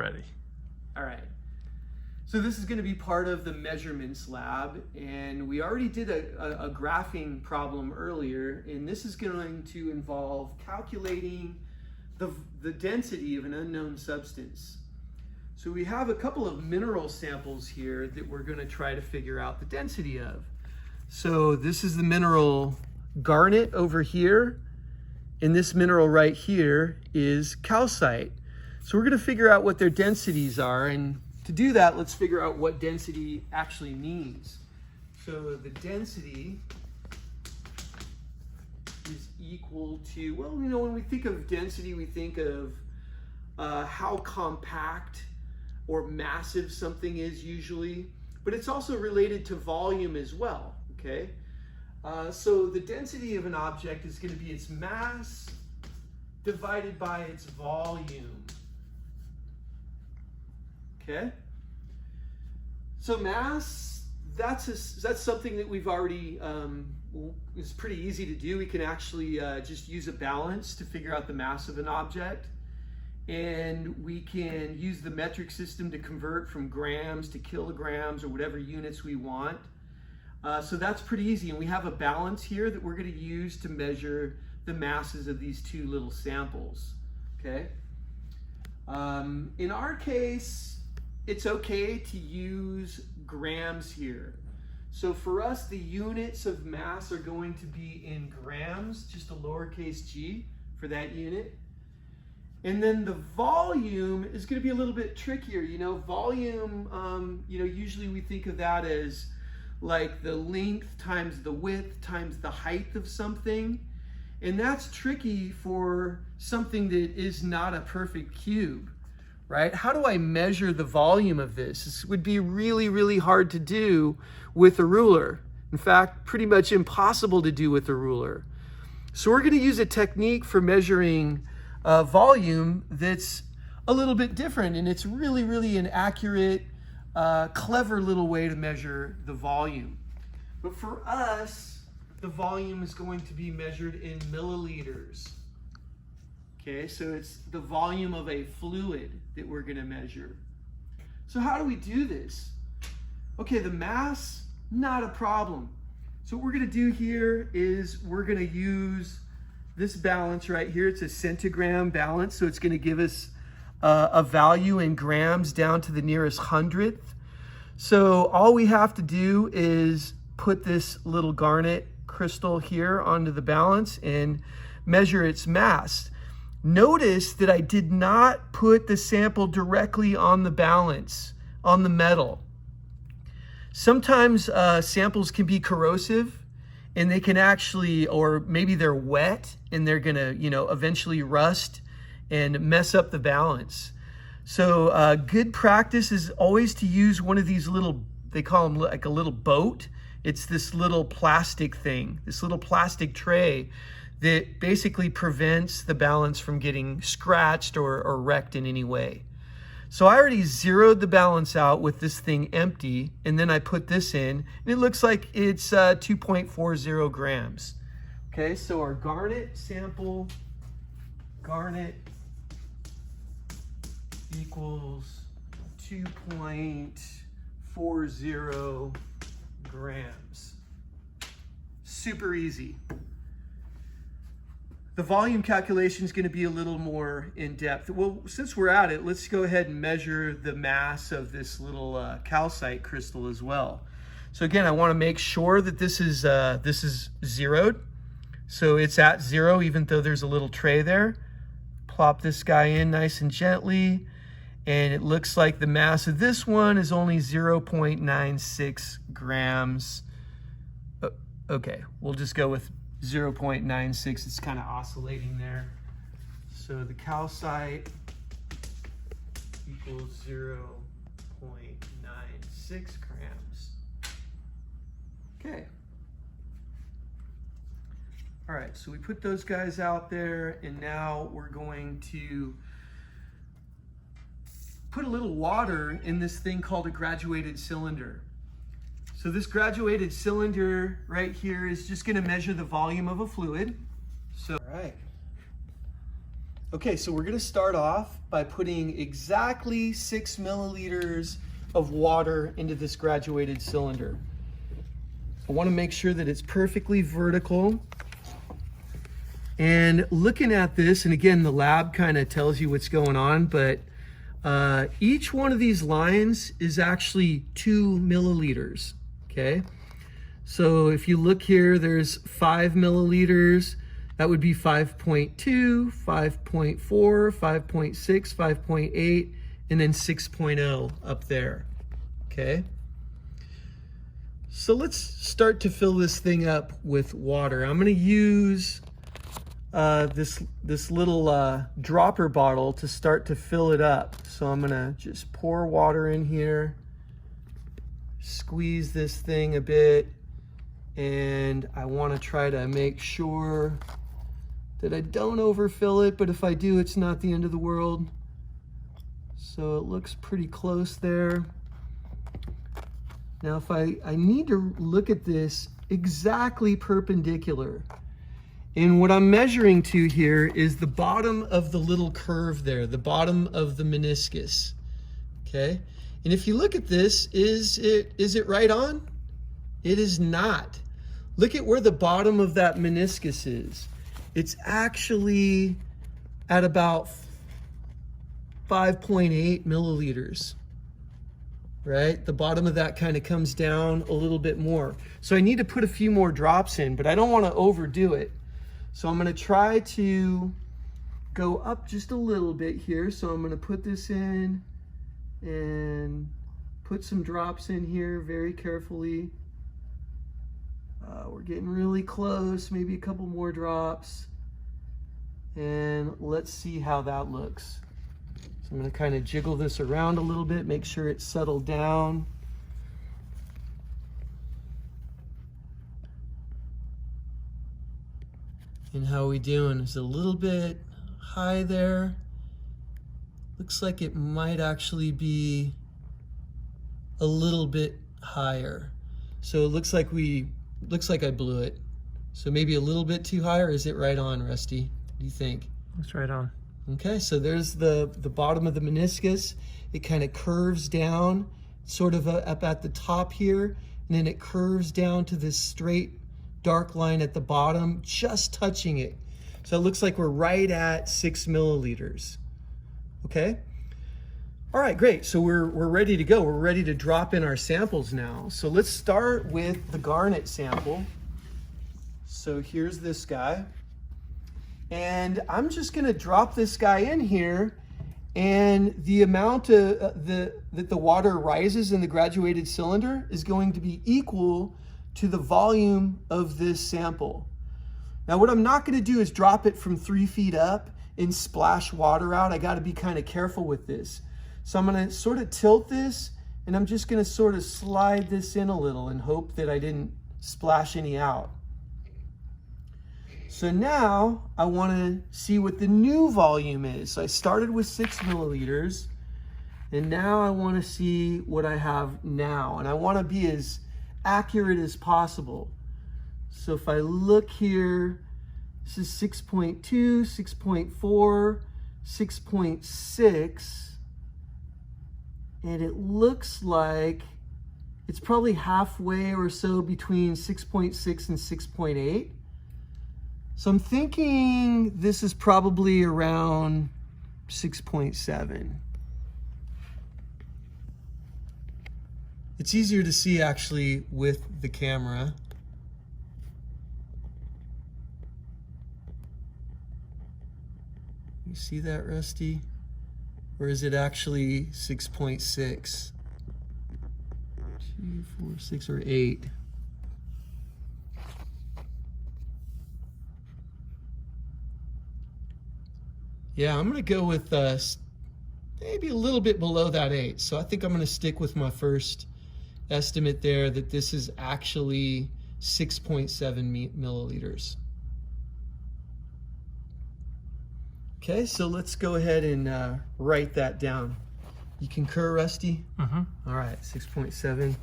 ready. All right. So this is going to be part of the measurements lab, and we already did a graphing problem earlier, and this is going to involve calculating the density of an unknown substance. So we have a couple of mineral samples here that we're going to try to figure out the density of. So this is the mineral garnet over here, and this mineral right here is calcite. So we're going to figure out what their densities are, and to do that, let's figure out what density actually means. So the density is equal to, well, you know, when we think of density, we think of how compact or massive something is usually, but it's also related to volume as well, okay? So the density of an object is going to be its mass divided by its volume. Okay, so mass, that's something that we've already, it's pretty easy to do. We can actually just use a balance to figure out the mass of an object. And we can use the metric system to convert from grams to kilograms or whatever units we want. So that's pretty easy. And we have a balance here that we're going to use to measure the masses of these two little samples, okay? In our case, it's okay to use grams here. So for us, the units of mass are going to be in grams, just a lowercase g for that unit. And then the volume is going to be a little bit trickier. You know, volume, you know, usually we think of that as like the length times the width times the height of something. And that's tricky for something that is not a perfect cube. Right? How do I measure the volume of this? This would be really, really hard to do with a ruler. In fact, pretty much impossible to do with a ruler. So we're going to use a technique for measuring volume that's a little bit different, and it's really, really an accurate, clever little way to measure the volume. But for us, the volume is going to be measured in milliliters. Okay, so it's the volume of a fluid that we're going to measure. So how do we do this? Okay, the mass, not a problem. So what we're going to do here is we're going to use this balance right here. It's a centigram balance, so it's going to give us a value in grams down to the nearest hundredth. So all we have to do is put this little garnet crystal here onto the balance and measure its mass. Notice that I did not put the sample directly on the balance, on the metal. Sometimes samples can be corrosive, and they can actually, or maybe they're wet and they're gonna, you know, eventually rust and mess up the balance. So good practice is always to use one of these little, they call them like a little boat. It's this little plastic thing, this little plastic tray that basically prevents the balance from getting scratched or wrecked in any way. So I already zeroed the balance out with this thing empty, and then I put this in, and it looks like it's 2.40 grams. Okay, so our garnet sample, garnet equals 2.40 grams. Super easy. The volume calculation is going to be a little more in depth. Well, since we're at it, let's go ahead and measure the mass of this little calcite crystal as well. So again, I want to make sure that this is zeroed. So it's at 0, even though there's a little tray there. Plop this guy in nice and gently. And it looks like the mass of this one is only 0.96 grams. Okay, we'll just go with 0.96, it's kind of oscillating there. So the calcite equals 0.96 grams. Okay. All right, so we put those guys out there, and now we're going to put a little water in this thing called a graduated cylinder. So this graduated cylinder right here is just going to measure the volume of a fluid. So, all right. Okay, so we're gonna start off by putting exactly 6 milliliters of water into this graduated cylinder. I wanna make sure that it's perfectly vertical. And looking at this, and again, the lab kind of tells you what's going on, but each one of these lines is actually 2 milliliters, okay? So if you look here, there's 5 milliliters. That would be 5.2, 5.4, 5.6, 5.8, and then 6.0 up there, okay? So let's start to fill this thing up with water. I'm gonna use this little dropper bottle to start to fill it up. So I'm gonna just pour water in here, squeeze this thing a bit, and I wanna try to make sure that I don't overfill it, but if I do, it's not the end of the world. So it looks pretty close there. Now if I need to look at this exactly perpendicular. And what I'm measuring to here is the bottom of the little curve there, the bottom of the meniscus, okay? And if you look at this, is it right on? It is not. Look at where the bottom of that meniscus is. It's actually at about 5.8 milliliters, right? The bottom of that kind of comes down a little bit more. So I need to put a few more drops in, but I don't want to overdo it. So I'm going to try to go up just a little bit here. So I'm going to put this in and put some drops in here very carefully. We're getting really close, maybe a couple more drops. And let's see how that looks. So I'm going to kind of jiggle this around a little bit, make sure it's settled down. And how are we doing? Is it a little bit high there? Looks like it might actually be a little bit higher. So it looks like I blew it. So maybe a little bit too high, or is it right on, Rusty? What do you think? It's right on. Okay, so there's the bottom of the meniscus. It kind of curves down, sort of up at the top here, and then it curves down to this straight dark line at the bottom, just touching it. So it looks like we're right at 6 milliliters. Okay? All right, great. So we're ready to go. We're ready to drop in our samples now. So let's start with the garnet sample. So here's this guy. And I'm just gonna drop this guy in here, and the amount that the water rises in the graduated cylinder is going to be equal to the volume of this sample. Now what I'm not gonna do is drop it from 3 feet up and splash water out. I gotta be kind of careful with this. So I'm gonna sort of tilt this, and I'm just gonna sort of slide this in a little and hope that I didn't splash any out. So now I wanna see what the new volume is. So I started with 6 milliliters, and now I wanna see what I have now. And I wanna be as accurate as possible. So if I look here, this is 6.2, 6.4, 6.6, and it looks like it's probably halfway or so between 6.6 and 6.8. So I'm thinking this is probably around 6.7. It's easier to see actually with the camera. You see that, Rusty? Or is it actually 6.6? 2, 4, 6, or 8? Yeah, I'm gonna go with maybe a little bit below that 8. So I think I'm gonna stick with my first estimate there, that this is actually 6.7 milliliters. Okay, so let's go ahead and write that down. You concur, Rusty? Mm-hmm. All right, 6.7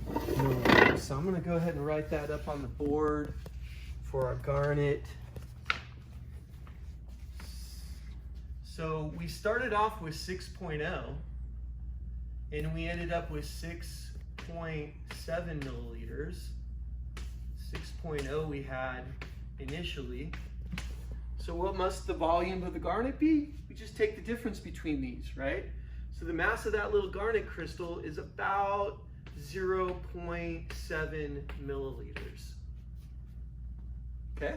milliliters. So I'm gonna go ahead and write that up on the board for our garnet. So we started off with 6.0 and we ended up with 6.7 milliliters. 6.0 we had initially. So what must the volume of the garnet be? We just take the difference between these, right? So the mass of that little garnet crystal is about 0.7 milliliters. Okay?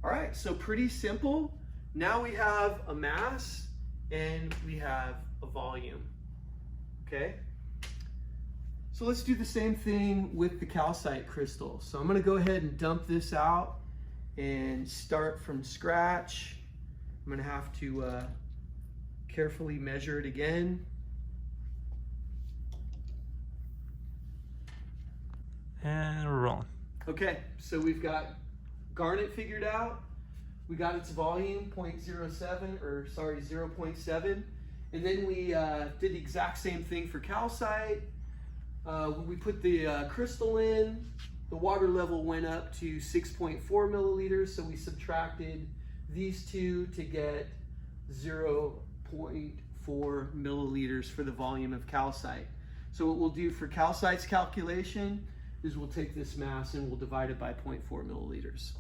All right, so pretty simple. Now we have a mass and we have a volume. Okay? So let's do the same thing with the calcite crystal. So I'm going to go ahead and dump this out and start from scratch. I'm going to have to carefully measure it again. And we're rolling. Okay, so we've got garnet figured out. We got its volume 0.7. And then we did the exact same thing for calcite. When we put the crystal in, the water level went up to 6.4 milliliters, so we subtracted these two to get 0.4 milliliters for the volume of calcite. So what we'll do for calcite's calculation is we'll take this mass and we'll divide it by 0.4 milliliters.